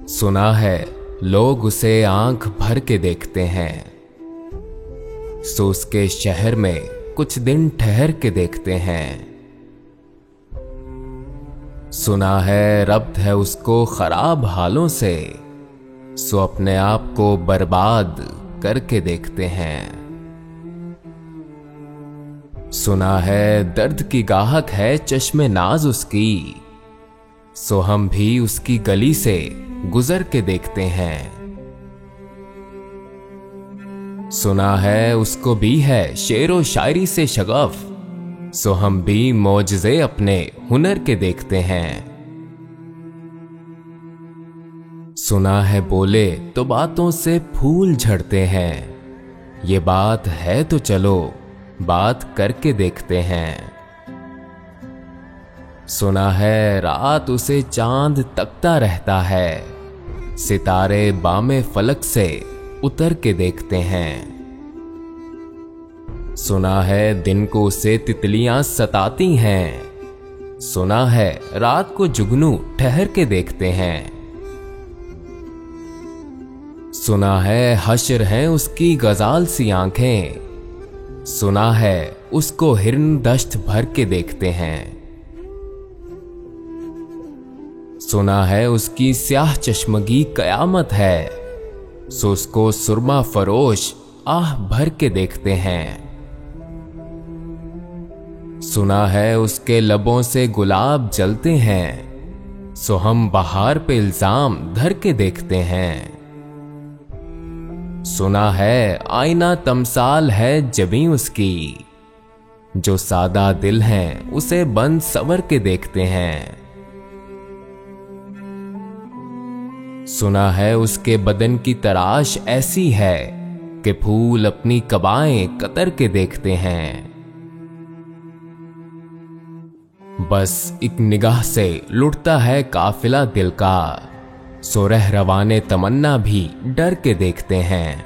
सुना है लोग उसे आंख भर के देखते हैं, सो उसके शहर में कुछ दिन ठहर के देखते हैं। सुना है रब्त है उसको खराब हालों से, सो अपने आप को बर्बाद करके देखते हैं। सुना है दर्द की गाहक है चश्मे नाज उसकी, सो हम भी उसकी गली से गुजर के देखते हैं। सुना है उसको भी है शेरो शायरी से शगफ, सो हम भी मौजज़े अपने हुनर के देखते हैं। सुना है बोले तो बातों से फूल झड़ते हैं, ये बात है तो चलो बात करके देखते हैं। सुना है रात उसे चांद तकता रहता है, सितारे बामे फलक से उतर के देखते हैं। सुना है दिन को उसे तितलियां सताती हैं, सुना है रात को जुगनू ठहर के देखते हैं। सुना है हश्र हैं उसकी गजाल सी आंखें, सुना है उसको हिरन दश्त भर के देखते हैं। सुना है उसकी स्याह चश्मगी कयामत है, सो उसको सुरमा फरोश आह भर के देखते हैं। सुना है उसके लबों से गुलाब जलते हैं, सो हम बहार पे इल्जाम धर के देखते हैं। सुना है आईना तमसाल है जबीं उसकी, जो सादा दिल हैं उसे बंद सवर के देखते हैं। सुना है उसके बदन की तराश ऐसी है कि फूल अपनी कबाएं कतर के देखते हैं। बस एक निगाह से लुटता है काफिला दिल का, सो रहरवाने तमन्ना भी डर के देखते हैं।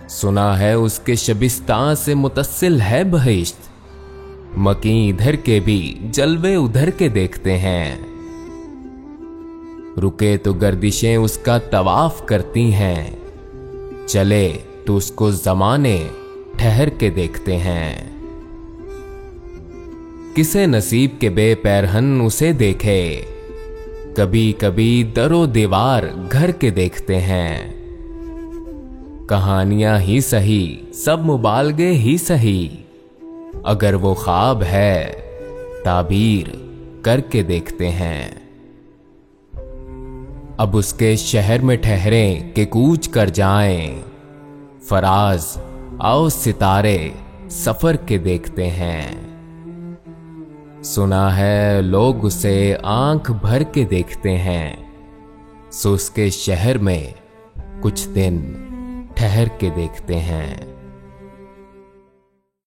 सुना है उसके शबिस्तान से मुतस्सिल है बहिश्त, मकी इधर के भी जलवे उधर के देखते हैं। रुके तो गर्दिशें उसका तवाफ करती हैं, चले तो उसको जमाने ठहर के देखते हैं। किसे नसीब के बेपैरहन उसे देखे, कभी कभी दरो दीवार घर के देखते हैं। कहानियां ही सही सब मुबालगे ही सही, अगर वो ख्वाब है ताबीर करके देखते हैं। अब उसके शहर में ठहरें कि कूच कर जाएं, फराज आओ सितारे सफर के देखते हैं। सुना है लोग उसे आंख भर के देखते हैं, सो उसके शहर में कुछ दिन ठहर के देखते हैं।